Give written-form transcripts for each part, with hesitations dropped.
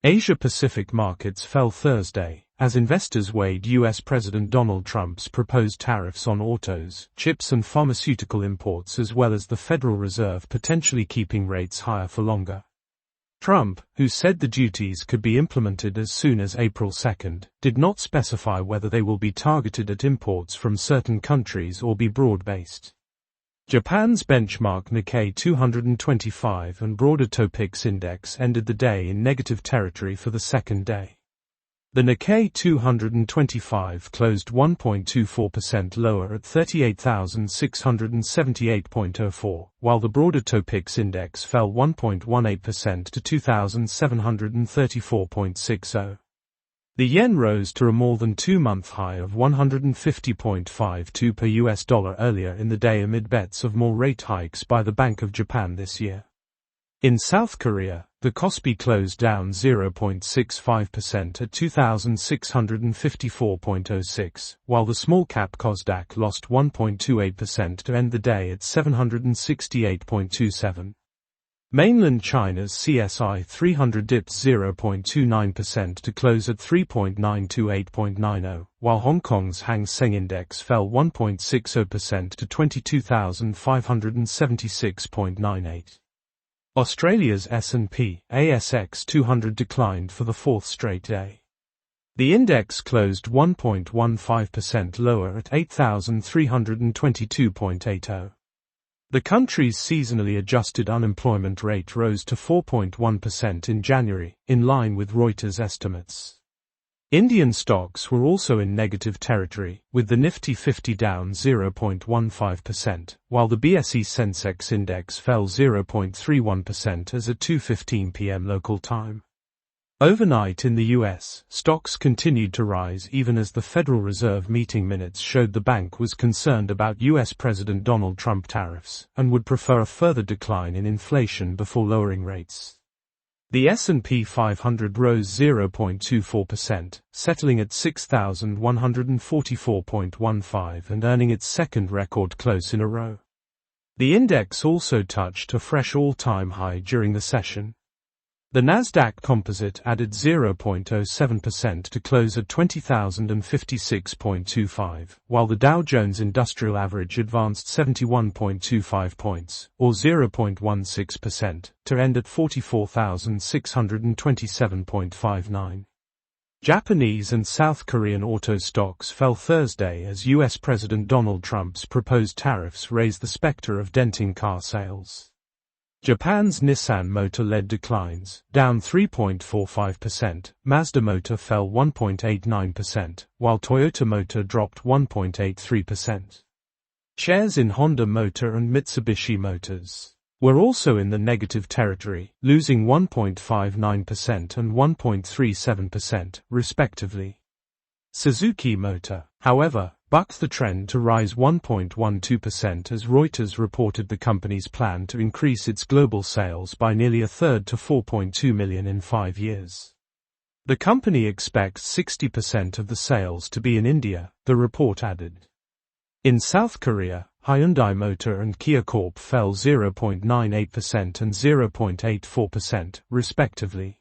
Asia-Pacific markets fell Thursday, as investors weighed U.S. President Donald Trump's proposed tariffs on autos, chips and pharmaceutical imports, as well as the Federal Reserve potentially keeping rates higher for longer. Trump, who said the duties could be implemented as soon as April 2, did not specify whether they will be targeted at imports from certain countries or be broad-based. Japan's benchmark Nikkei 225 and broader Topix index ended the day in negative territory for the second day. The Nikkei 225 closed 1.24% lower at 38,678.04, while the broader Topix index fell 1.18% to 2,734.60. The yen rose to a more than two-month high of 150.52 per US dollar earlier in the day amid bets of more rate hikes by the Bank of Japan this year. In South Korea, the Kospi closed down 0.65% at 2,654.06, while the small-cap Kosdaq lost 1.28% to end the day at 768.27. Mainland China's CSI 300 dipped 0.29% to close at 3.928.90, while Hong Kong's Hang Seng Index fell 1.60% to 22,576.98. Australia's S&P/ASX 200 declined for the fourth straight day. The index closed 1.15% lower at 8,322.80. The country's seasonally adjusted unemployment rate rose to 4.1% in January, in line with Reuters estimates. Indian stocks were also in negative territory, with the Nifty 50 down 0.15%, while the BSE Sensex index fell 0.31% as at 2:15 p.m. local time. Overnight in the U.S., stocks continued to rise even as the Federal Reserve meeting minutes showed the bank was concerned about U.S. President Donald Trump tariffs and would prefer a further decline in inflation before lowering rates. The S&P 500 rose 0.24%, settling at 6,144.15 and earning its second record close in a row. The index also touched a fresh all-time high during the session. The Nasdaq Composite added 0.07% to close at 20,056.25, while the Dow Jones Industrial Average advanced 71.25 points, or 0.16%, to end at 44,627.59. Japanese and South Korean auto stocks fell Thursday as U.S. President Donald Trump's proposed tariffs raised the specter of denting car sales. Japan's Nissan Motor led declines, down 3.45%, Mazda Motor fell 1.89%, while Toyota Motor dropped 1.83%. Shares in Honda Motor and Mitsubishi Motors were also in the negative territory, losing 1.59% and 1.37%, respectively. Suzuki Motor, however, bucked the trend to rise 1.12% as Reuters reported the company's plan to increase its global sales by nearly a third to 4.2 million in 5 years. The company expects 60% of the sales to be in India, the report added. In South Korea, Hyundai Motor and Kia Corp fell 0.98% and 0.84%, respectively.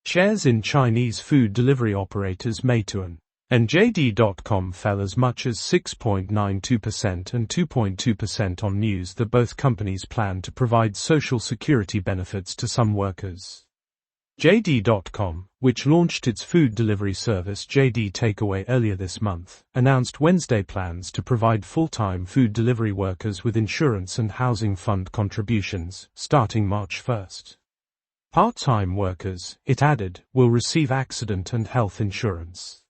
Shares in Chinese food delivery operators Meituan and JD.com fell as much as 6.92% and 2.2% on news that both companies plan to provide social security benefits to some workers. JD.com, which launched its food delivery service JD Takeaway earlier this month, announced Wednesday plans to provide full-time food delivery workers with insurance and housing fund contributions, starting March 1. Part-time workers, it added, will receive accident and health insurance.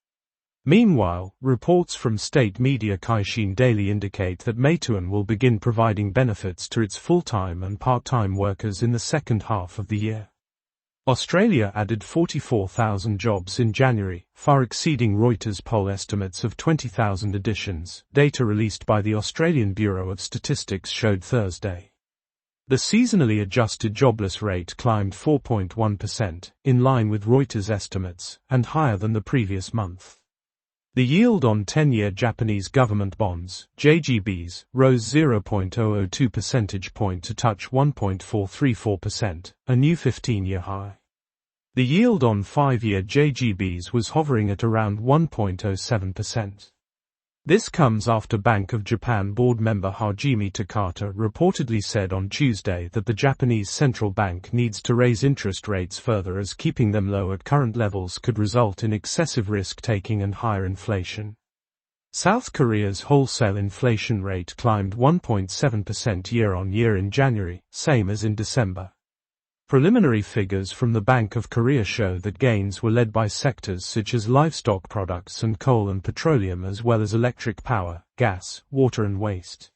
Meanwhile, reports from state media Caixin Daily indicate that Meituan will begin providing benefits to its full-time and part-time workers in the second half of the year. Australia added 44,000 jobs in January, far exceeding Reuters poll estimates of 20,000 additions, data released by the Australian Bureau of Statistics showed Thursday. The seasonally adjusted jobless rate climbed 4.1%, in line with Reuters estimates, and higher than the previous month. The yield on 10-year Japanese government bonds, JGBs, rose 0.002 percentage point to touch 1.434%, a new 15-year high. The yield on 5-year JGBs was hovering at around 1.07%. This comes after Bank of Japan board member Hajime Takata reportedly said on Tuesday that the Japanese central bank needs to raise interest rates further as keeping them low at current levels could result in excessive risk-taking and higher inflation. South Korea's wholesale inflation rate climbed 1.7% year-on-year in January, same as in December. Preliminary figures from the Bank of Korea show that gains were led by sectors such as livestock products and coal and petroleum as well as electric power, gas, water and waste.